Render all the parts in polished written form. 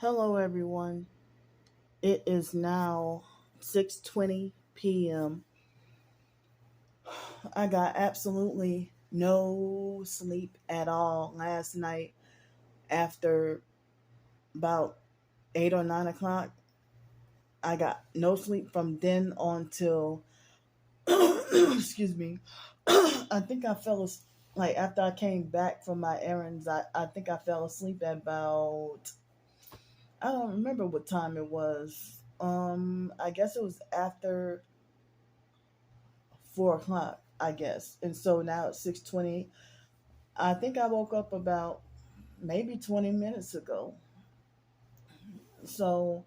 Hello, everyone. It is now 6:20 p.m. I got absolutely no sleep at all last night after about 8 or 9 o'clock. I got no sleep from then on till excuse me. I think I fell asleep. Like after I came back from my errands, I think I fell asleep at about I don't remember what time it was. I guess it was after 4 o'clock, I guess. And so now it's 6:20. I think I woke up about maybe 20 minutes ago. So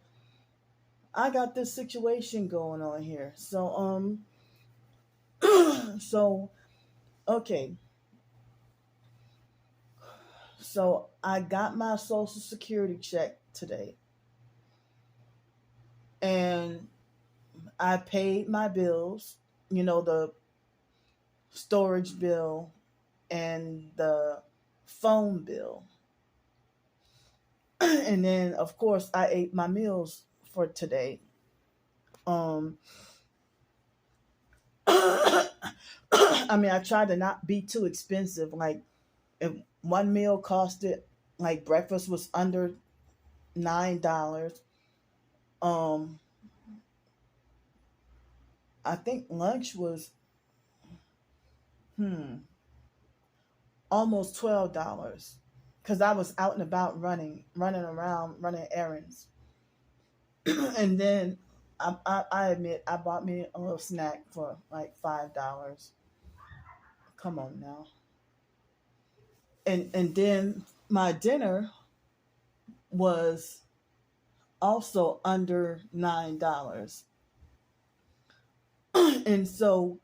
I got this situation going on here. So okay. So I got my social security check today and I paid my bills, the storage bill and the phone bill. And then of course I ate my meals for today. Um I mean, I tried to not be too expensive. Like, if one meal costed, like breakfast was under $9. Um, I think lunch was hmm almost $12 because I was out and about running around, running errands, and then I admit I bought me a little snack for like $5. Come on now, and then my dinner was also under $9. And so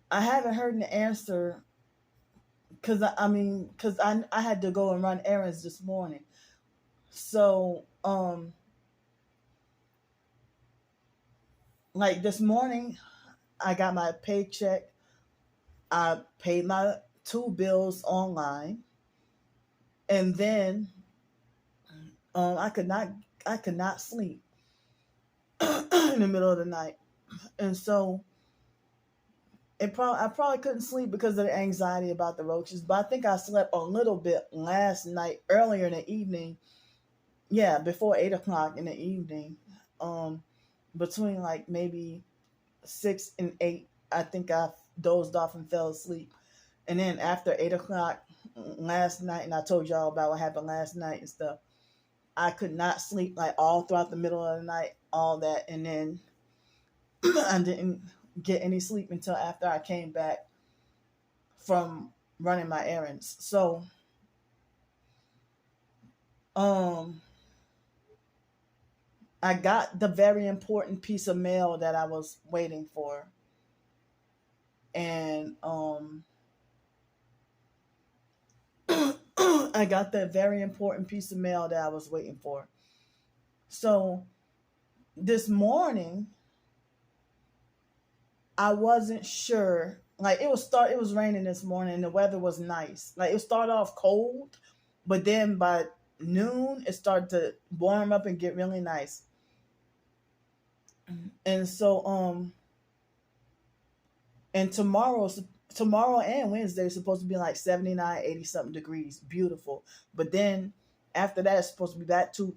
I haven't heard an answer because I had to go and run errands this morning. So like this morning I got my paycheck. I paid my two bills online, and then I could not sleep in the middle of the night, and so I probably couldn't sleep because of the anxiety about the roaches, but I think I slept a little bit last night, earlier in the evening. Yeah, before 8 o'clock in the evening. Um, Between like maybe 6 and 8, I think I dozed off and fell asleep. And then after 8 o'clock last night, and I told y'all about what happened last night and stuff. I could not sleep like all throughout the middle of the night, all that, and then I didn't get any sleep until after I came back from running my errands. So, um, I got the very important piece of mail that I was waiting for, and I got that very important piece of mail that I was waiting for. So this morning, I wasn't sure. Like it was raining this morning, and the weather was nice. Like it started off cold, but then by noon it started to warm up and get really nice. And so and tomorrow and Wednesday is supposed to be like 79, 80 something degrees, beautiful. But then after that it's supposed to be back to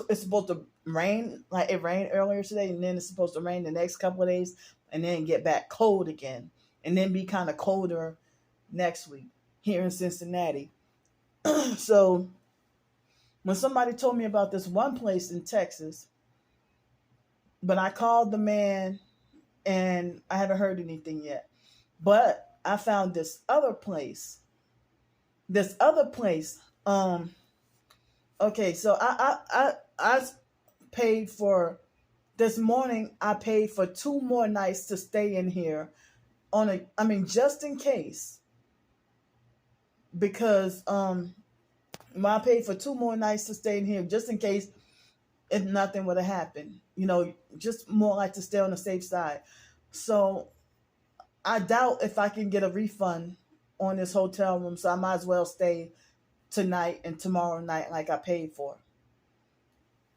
it's supposed to rain, like it rained earlier today, and then it's supposed to rain the next couple of days, and then get back cold again, and then be kind of colder next week here in Cincinnati. So when somebody told me about this one place in Texas, but I called the man and I haven't heard anything yet. But I found this other place. This other place. Okay, so I paid for this morning. I paid for two more nights to stay in here just in case, because I paid for two more nights to stay in here just in case if nothing would have happened. Just more like to stay on the safe side. So I doubt if I can get a refund on this hotel room, so I might as well stay tonight and tomorrow night like I paid for.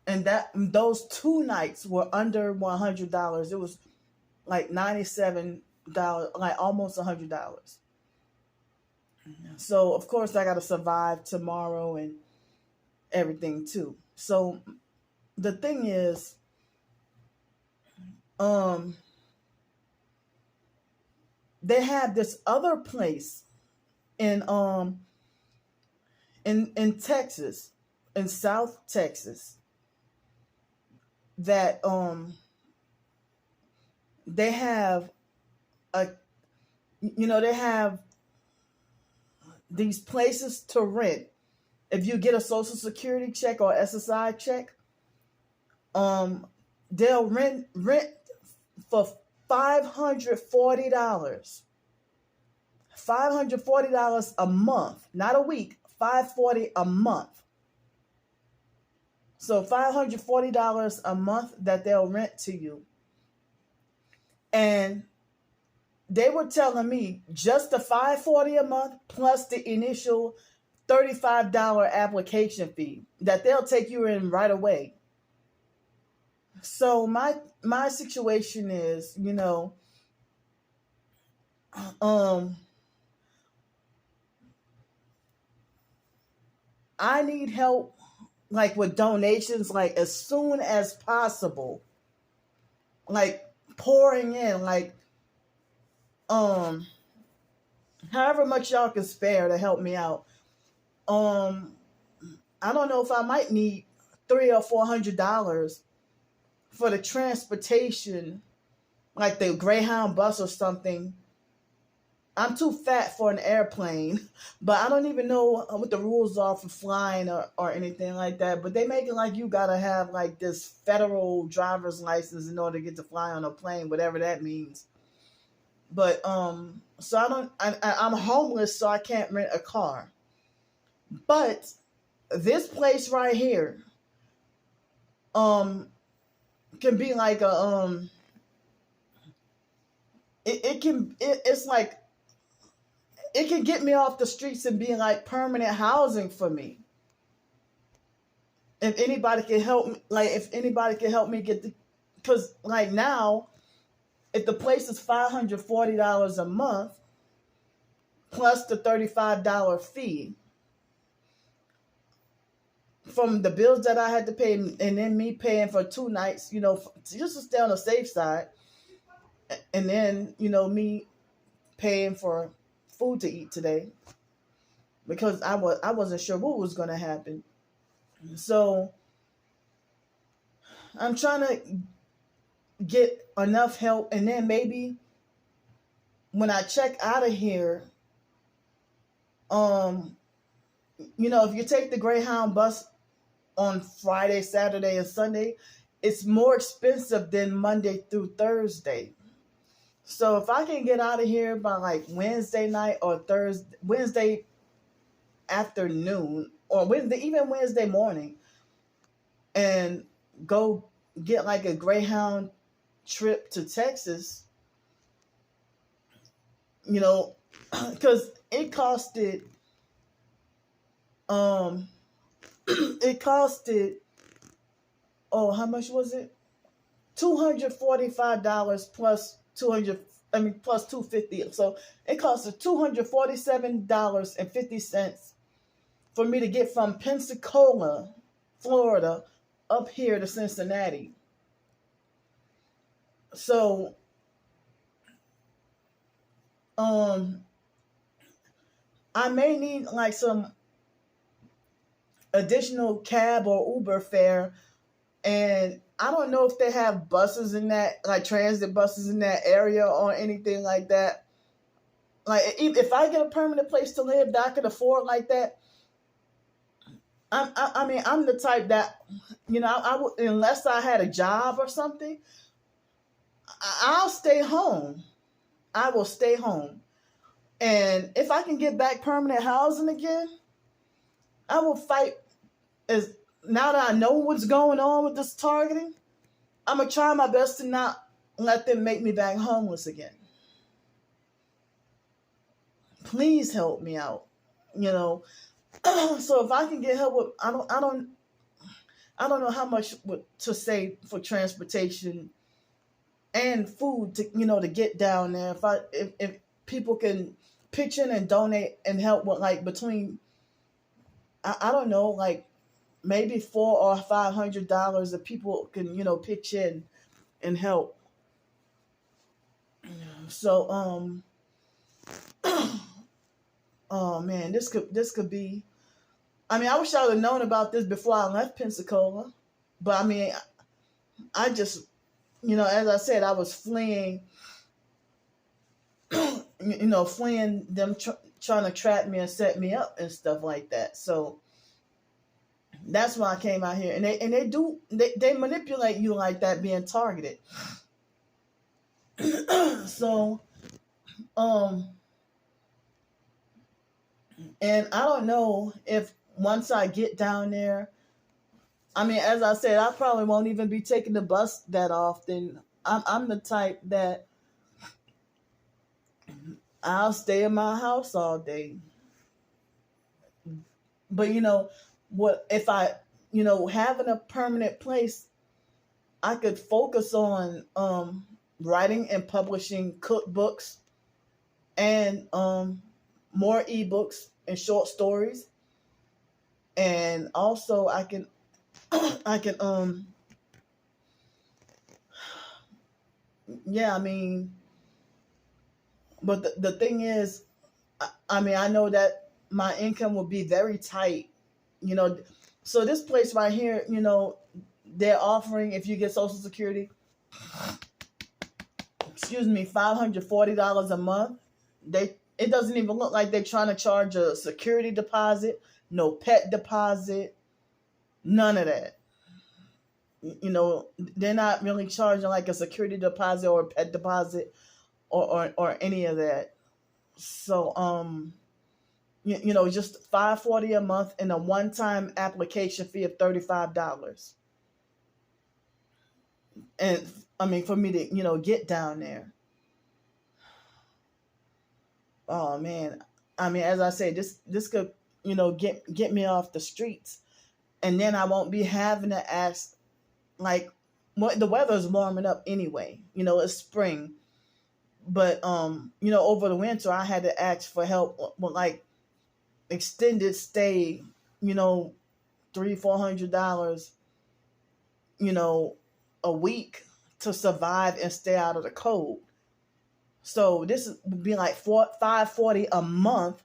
And that those 2 nights were under $100. It was like $97, like almost $100. So of course I got to survive tomorrow and everything too. So the thing is, um, they have this other place in in Texas, in South Texas, that they have a they have these places to rent. If you get a Social Security check or SSI check, they'll rent for $540. $540 a month, not a week. $540 a month. So $540 a month that they'll rent to you. And they were telling me just the $540 a month plus the initial $35 application fee that they'll take you in right away. So my situation is, I need help, like with donations, like as soon as possible, like pouring in, like however much y'all can spare to help me out. I don't know if I might need $300 or $400 for the transportation, like the Greyhound bus or something. I'm too fat for an airplane, but I don't even know what the rules are for flying or anything like that. But they make it like you gotta have like this federal driver's license in order to get to fly on a plane, whatever that means. But so I'm homeless, so I can't rent a car. But this place right here, can be like a it's like it can get me off the streets and be like permanent housing for me. If anybody can help me, because like now, if the place is $540 a month plus the $35 fee from the bills that I had to pay, and then me paying for 2 nights, just to stay on the safe side, and then me paying for food to eat today because I wasn't sure what was going to happen. So I'm trying to get enough help, and then maybe when I check out of here, if you take the Greyhound bus on Friday, Saturday, and Sunday, it's more expensive than Monday through Thursday. So if I can get out of here by like Wednesday night or Wednesday afternoon, or even Wednesday morning, and go get like a Greyhound trip to Texas, because it costed, how much was it? $245 plus $250. So it costs $247.50 for me to get from Pensacola, Florida, up here to Cincinnati. So, I may need like some additional cab or Uber fare, and I don't know if they have buses in that, like transit buses in that area or anything like that. Like if I get a permanent place to live that I can afford like that, I'm the type that, I would, unless I had a job or something, I'll stay home. I will stay home. And if I can get back permanent housing again, I will fight. Now that I know what's going on with this targeting, I'm going to try my best to not let them make me back homeless again. Please help me out, So if I can get help with, I don't know how much to say for transportation and food to to get down there. If people can pitch in and donate and help with like between I don't know, like maybe $400 or $500 if people can pitch in and help. So oh man, this could be. I mean, I wish I would have known about this before I left Pensacola, but I mean, I just as I said, I was fleeing, fleeing them trying to trap me and set me up and stuff like that. So that's why I came out here, and they manipulate you like that, being targeted. So and I don't know if once I get down there, I mean, as I said, I probably won't even be taking the bus that often. I'm the type that I'll stay in my house all day. But what if I having a permanent place, I could focus on writing and publishing cookbooks and more ebooks and short stories, and also I can I can yeah, I mean, but the thing is, I mean, I know that my income will be very tight, you know. So this place right here, they're offering, if you get Social Security, excuse me, $540 a month. It doesn't even look like they're trying to charge a security deposit, no pet deposit, none of that. They're not really charging like a security deposit or a pet deposit or any of that. So just $540 a month and a one-time application fee of $35. And I mean, for me to get down there. Oh man, I mean, as I say, this could get me off the streets, and then I won't be having to ask, like, what the weather's warming up anyway. It's spring, but over the winter I had to ask for help with like extended stay, $300-400, a week to survive and stay out of the cold. So this would be like $540 a month,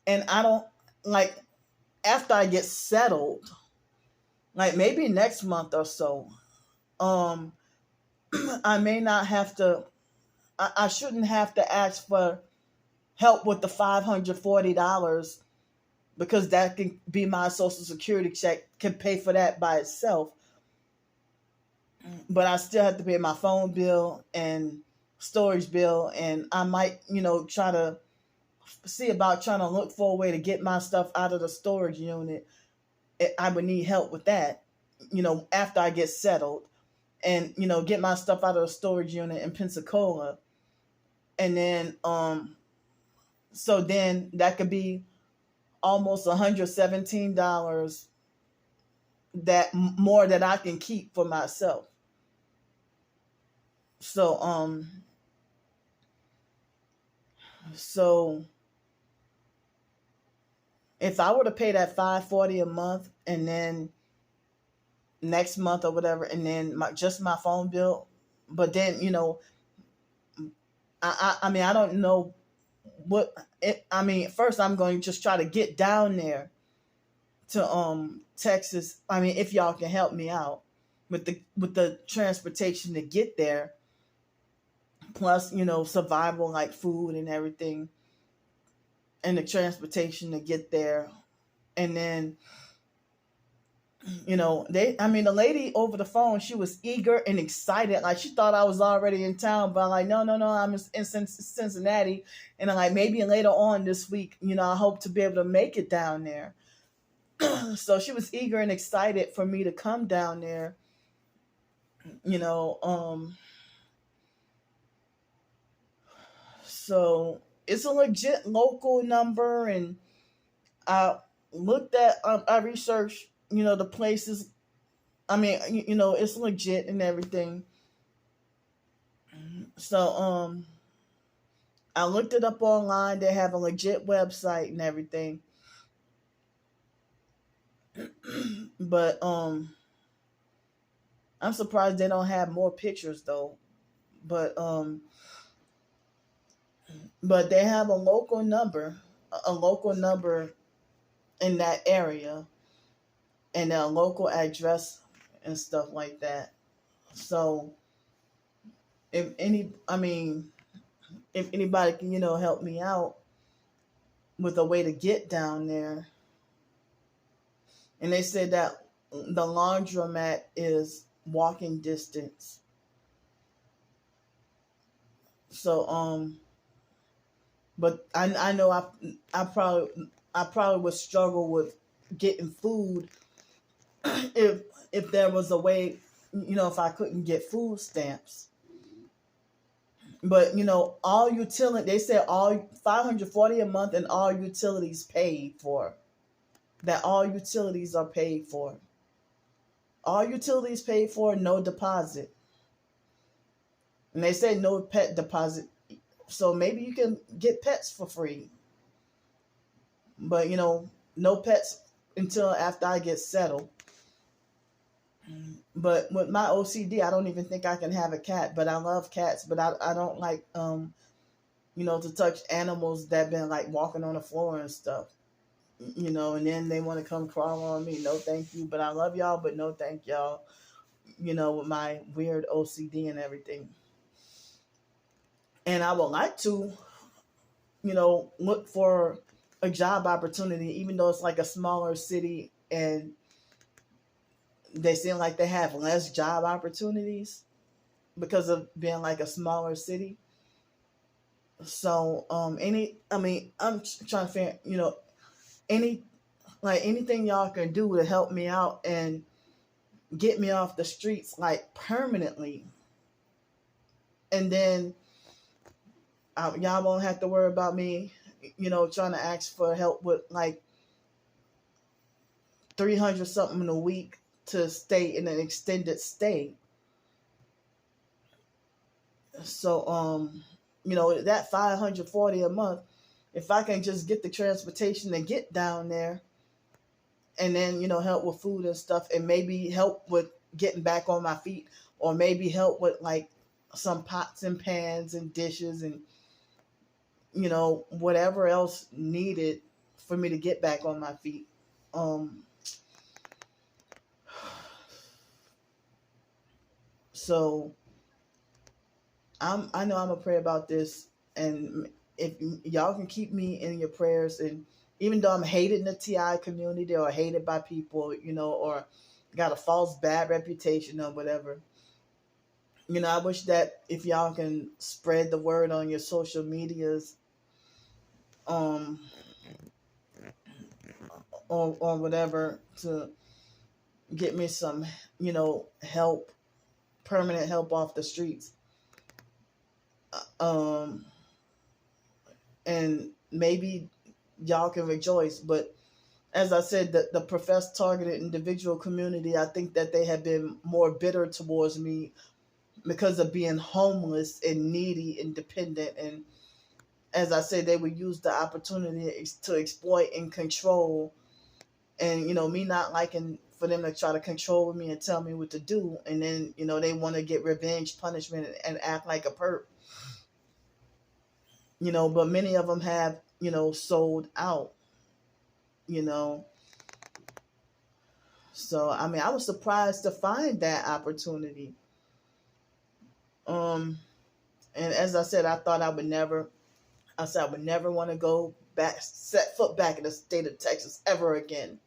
and I don't like after I get settled, like maybe next month or so. I may not have to. I shouldn't have to ask for help with the $540 because that can be my Social Security check, can pay for that by itself. But I still have to pay my phone bill and storage bill, and I might, try to see about trying to look for a way to get my stuff out of the storage unit. I would need help with that, after I get settled and, get my stuff out of the storage unit in Pensacola. And then, so then that could be almost $117 that more that I can keep for myself. So, so if I were to pay that $540 a month, and then next month or whatever, and then just my phone bill, but then I mean, I don't know what it. I mean, first I'm going to just try to get down there to Texas. I mean, if y'all can help me out with the transportation to get there, plus survival like food and everything, and the transportation to get there. And then the lady over the phone, she was eager and excited, like she thought I was already in town, but I'm like, no, I'm in Cincinnati, and I'm like, maybe later on this week, I hope to be able to make it down there. So she was eager and excited for me to come down there. So it's a legit local number, and I researched, the place is, it's legit and everything. So I looked it up online. They have a legit website and everything. But I'm surprised they don't have more pictures though. But they have a local number in that area, and a local address and stuff like that. So if if anybody can, help me out with a way to get down there. And they said that the laundromat is walking distance. So but I know I probably would struggle with getting food if there was a way, if I couldn't get food stamps. But all utility, they said all $540 a month and all utilities paid for. That all utilities are paid for. All utilities paid for, no deposit. And they say no pet deposit. So maybe you can get pets for free. But no pets until after I get settled. But with my OCD, I don't even think I can have a cat. But I love cats. But I don't like to touch animals that been like walking on the floor and stuff. And then they want to come crawl on me. No, thank you. But I love y'all. But no, thank y'all. With my weird OCD and everything. And I would like to, look for a job opportunity, even though it's like a smaller city and they seem like they have less job opportunities because of being like a smaller city. So, I'm trying to figure, anything y'all can do to help me out and get me off the streets, like permanently. And then y'all won't have to worry about me, trying to ask for help with like 300 something a week to stay in an extended stay. So, that $540 a month, if I can just get the transportation to get down there, and then, help with food and stuff, and maybe help with getting back on my feet, or maybe help with like some pots and pans and dishes and, whatever else needed for me to get back on my feet. So I know I'm gonna pray about this, and if y'all can keep me in your prayers, and even though I'm hated in the TI community or hated by people, or got a false bad reputation or whatever, I wish that if y'all can spread the word on your social medias, or whatever, to get me some, help, permanent help off the streets. And maybe y'all can rejoice. But as I said, the professed targeted individual community, I think that they have been more bitter towards me because of being homeless and needy and dependent. And as I said, they would use the opportunity to exploit and control. And, me not liking for them to try to control me and tell me what to do. And then, they want to get revenge, punishment, and act like a perp. But many of them have, sold out, So, I was surprised to find that opportunity. And as I said, I would never want to go back, set foot back in the state of Texas ever again.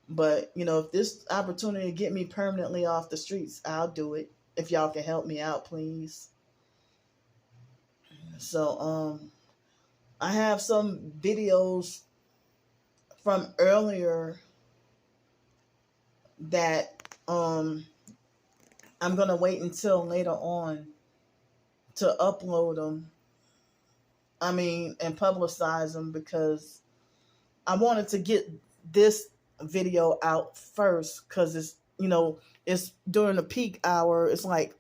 But, if this opportunity to get me permanently off the streets, I'll do it. If y'all can help me out, please. So, I have some videos from earlier that I'm going to wait until later on to upload them. And publicize them, because I wanted to get this video out first because it's during the peak hour. It's like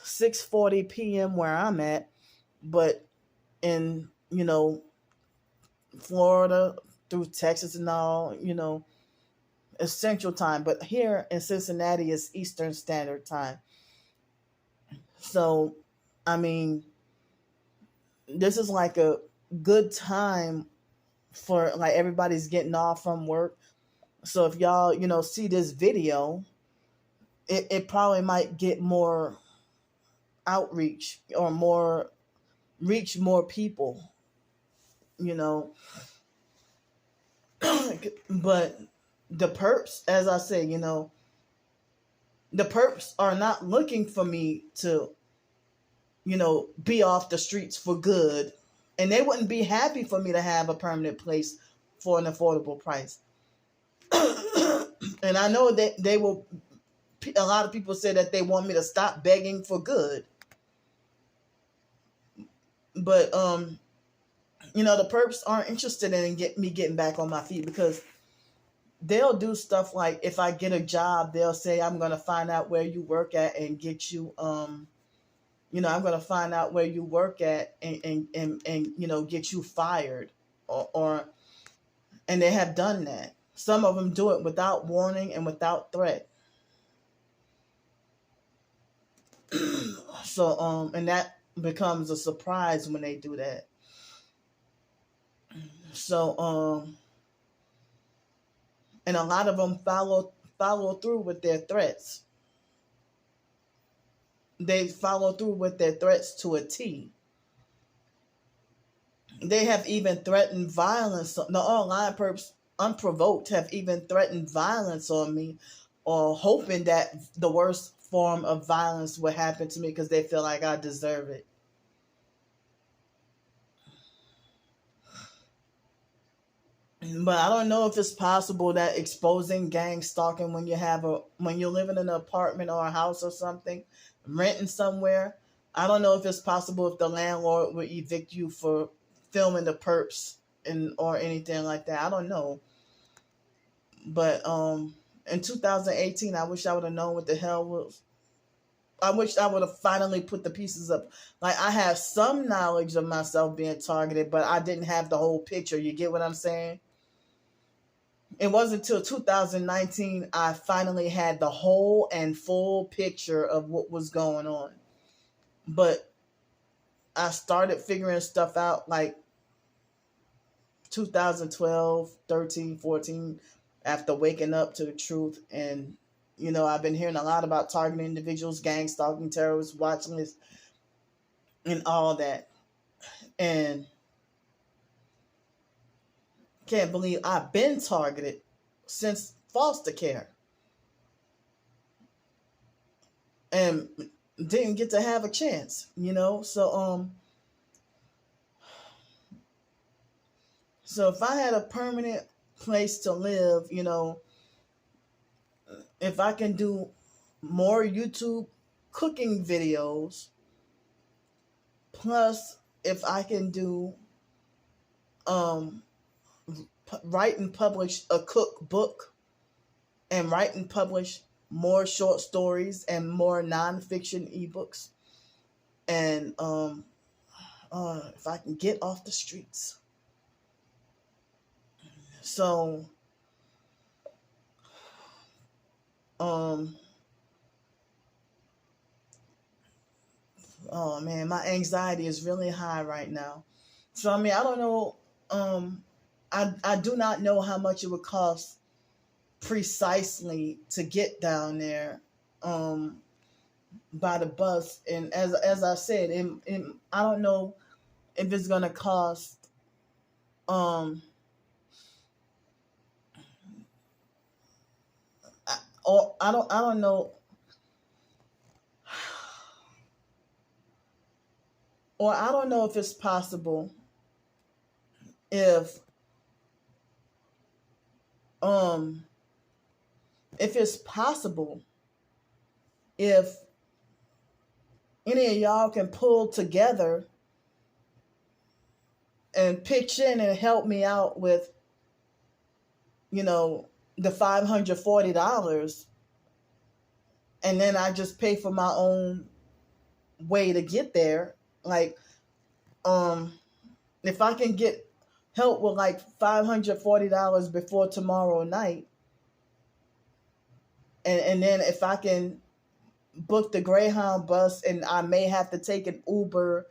6:40 p.m. where I'm at, but in Florida through Texas and all, it's Central Time. But here in Cincinnati, it's Eastern Standard Time. So, I mean, this is like a good time for like everybody's getting off from work. So if y'all, see this video, it probably might get more outreach or more reach more people, but the perps, as I say, the perps are not looking for me to, be off the streets for good. And they wouldn't be happy for me to have a permanent place for an affordable price. And I know that they will, a lot of people say that they want me to stop begging for good. But, the perps aren't interested in me getting back on my feet, because they'll do stuff like, if I get a job, they'll say, I'm going to find out where you work at and get you, I'm going to find out where you work at and get you fired and they have done that. Some of them do it without warning and without threat. So, and that becomes a surprise when they do that. So, and a lot of them follow through with their threats. They follow through with their threats to a T. They have even threatened violence. The online perps, unprovoked, have even threatened violence on me, or hoping that the worst form of violence would happen to me because they feel like I deserve it. But I don't know if it's possible that exposing gang stalking when you're living in an apartment or a house or something, renting somewhere. I don't know if it's possible if the landlord would evict you for filming the perps or anything like that. I don't know. But in 2018, I wish I would have known what the hell was. I wish I would have finally put the pieces up. Like, I have some knowledge of myself being targeted, but I didn't have the whole picture. You get what I'm saying? It wasn't until 2019 I finally had the whole and full picture of what was going on. But I started figuring stuff out like 2012, 13, 14, after waking up to the truth. And, I've been hearing a lot about targeting individuals, gang stalking, terrorists, watch lists, and all that. And can't believe I've been targeted since foster care and didn't get to have a chance, So if I had a permanent place to live, if I can do more YouTube cooking videos, plus if I can do write and publish a cookbook, and write and publish more short stories and more nonfiction ebooks, and if I can get off the streets. So oh man, my anxiety is really high right now. So I mean, I don't know. I do not know how much it would cost precisely to get down there by the bus. And as I said, I don't know if it's gonna cost I don't know, or I don't know if it's possible if it's possible if any of y'all can pull together and pitch in and help me out with, the $540, and then I just pay for my own way to get there. Like, if I can get help with like $540 before tomorrow night, and then if I can book the Greyhound bus, and I may have to take an Uber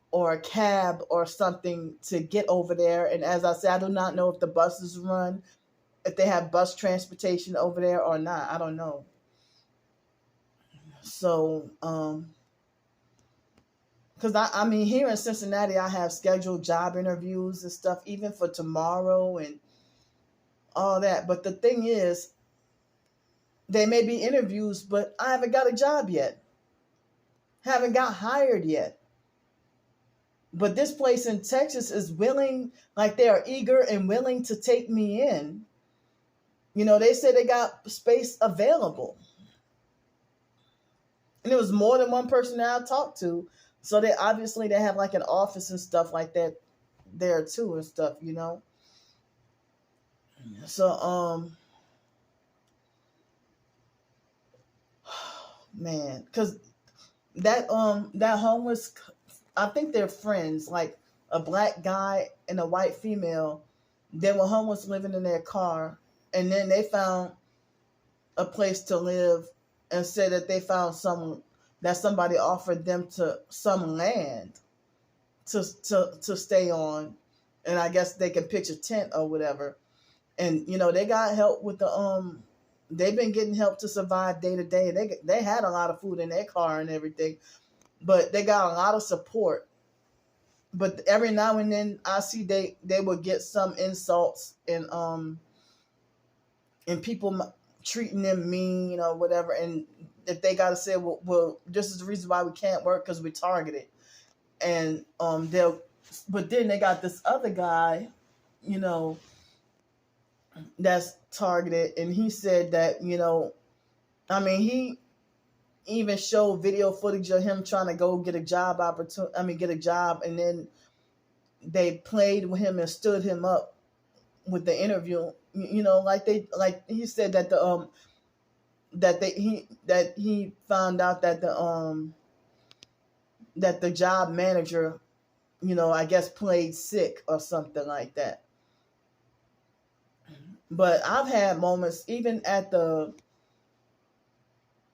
or a cab or something to get over there. And as I said, I do not know if the buses run, if they have bus transportation over there or not. I don't know. So, because I mean, here in Cincinnati, I have scheduled job interviews and stuff, even for tomorrow and all that. But the thing is, they may be interviews, but I haven't got a job yet. Haven't got hired yet. But this place in Texas is willing, like they are eager and willing to take me in. You know, they said they got space available. And it was more than one person that I talked to. So they obviously they have like an office and stuff like that there too and stuff, you know. So man, because that homeless, I think they're friends, like a black guy and a white female. They were homeless living in their car, and then they found a place to live and said that they found somebody offered them some land to stay on, and I guess they can pitch a tent or whatever. And you know, they got help with they've been getting help to survive day to day. They had a lot of food in their car and everything, but they got a lot of support. But every now and then I see they would get some insults and people treating them mean or whatever. And if they got to say, well, this is the reason why we can't work because we're targeted. And but then they got this other guy, you know, that's targeted, and he said that, you know, I mean, he even showed video footage of him trying to go get a job get a job, and then they played with him and stood him up with the interview. You know, like he said that he found out that the job manager, you know, I guess played sick or something like that. But I've had moments, even at the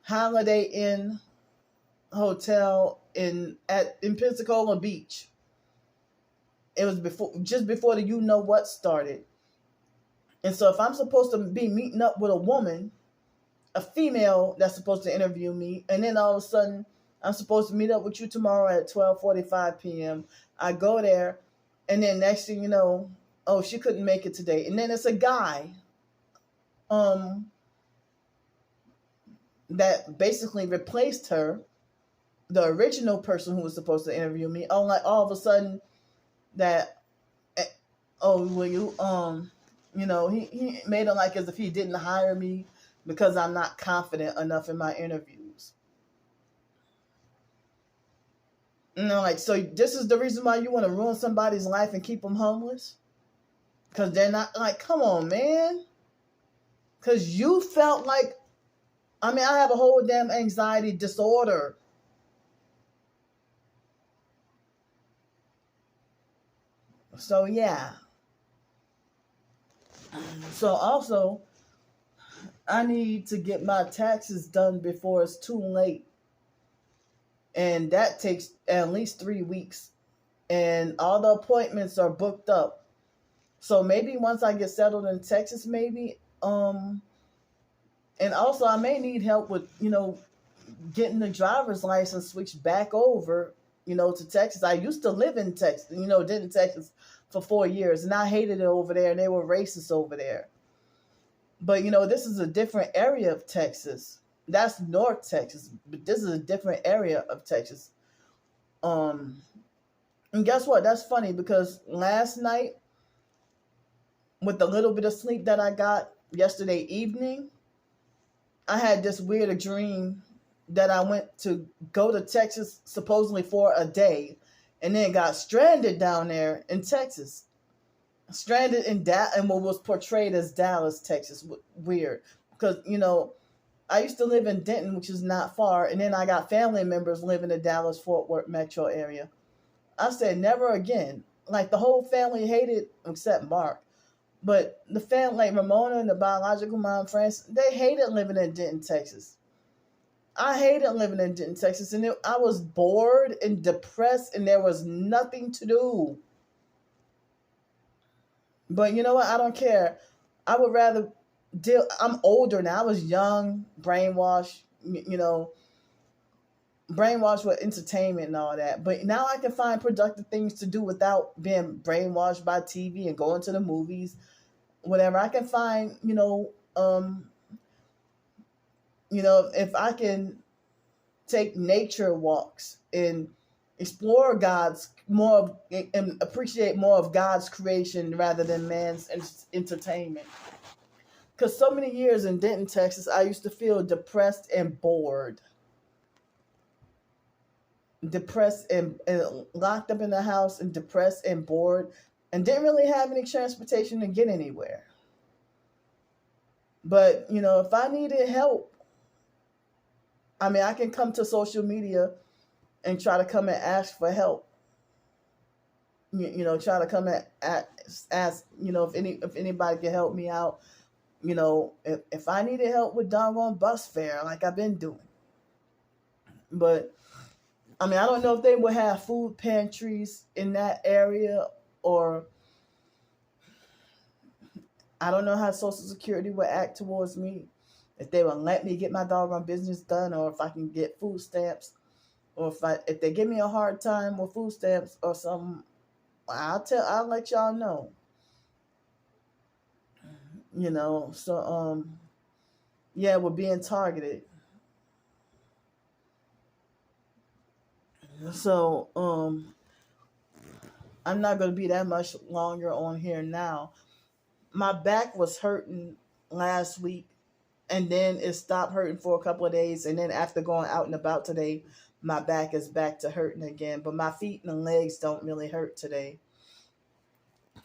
Holiday Inn Hotel in Pensacola Beach. It was just before the you know what started. And so if I'm supposed to be meeting up with a woman, a female that's supposed to interview me, and then all of a sudden I'm supposed to meet up with you tomorrow at 12:45 p.m. I go there, and then next thing you know, oh, she couldn't make it today. And then it's a guy that basically replaced her, the original person who was supposed to interview me. Oh, like all of a sudden that, oh, will you, you know, he made it like as if he didn't hire me because I'm not confident enough in my interviews. You know, like, so this is the reason why you want to ruin somebody's life and keep them homeless? Because they're not, like, come on, man. Because you felt like, I mean, I have a whole damn anxiety disorder. So, yeah. So, also, I need to get my taxes done before it's too late. And that takes at least 3 weeks. And all the appointments are booked up. So maybe once I get settled in Texas, maybe. And also I may need help with, you know, getting the driver's license switched back over, you know, to Texas. I used to live in Texas, you know, did in Texas for 4 years. And I hated it over there. And they were racist over there. But, you know, this is a different area of Texas. That's North Texas. But this is a different area of Texas. And guess what? That's funny because last night, with the little bit of sleep that I got yesterday evening, I had this weird dream that I went to go to Texas supposedly for a day and then got stranded down there in Texas. stranded in and what was portrayed as Dallas, Texas. Weird, because I used to live in Denton, which is not far, and then I got family members living in the Dallas Fort Worth metro area. I said never again. Like the whole family hated, except Mark. But the family, like Ramona and the biological mom friends, they hated living in Denton, Texas. I hated living in Denton, Texas, and I was bored and depressed, and there was nothing to do. But you know what? I don't care. I would rather deal. I'm older now. I was young, brainwashed, brainwashed with entertainment and all that. But now I can find productive things to do without being brainwashed by TV and going to the movies, whatever. I can find, if I can take nature walks and explore God's more and appreciate more of God's creation rather than man's entertainment. Because so many years in Denton, Texas, I used to feel depressed and bored. Depressed and locked up in the house and depressed and bored and didn't really have any transportation to get anywhere. But, if I needed help, I can come to social media and try to come and ask for help. Try to come and ask, if anybody can help me out. If I needed help with doggone bus fare, like I've been doing. But, I don't know if they would have food pantries in that area, or I don't know how Social Security would act towards me. If they would let me get my doggone business done, or if I can get food stamps, or if they give me a hard time with food stamps or something, I'll let y'all know. So yeah, we're being targeted. So I'm not gonna be that much longer on here now. My back was hurting last week, and then it stopped hurting for a couple of days, and then after going out and about today, my back is back to hurting again. But my feet and legs don't really hurt today.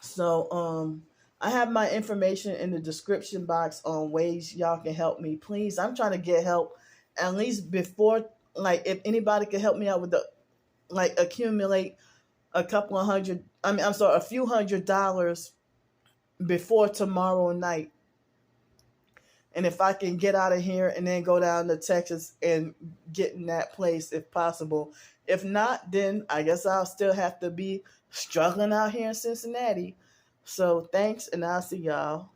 So I have my information in the description box on ways y'all can help me. Please, I'm trying to get help at least before, like, if anybody can help me out with accumulate a couple of hundred, a few $100 before tomorrow night. And if I can get out of here and then go down to Texas and get in that place if possible. If not, then I guess I'll still have to be struggling out here in Cincinnati. So thanks, and I'll see y'all.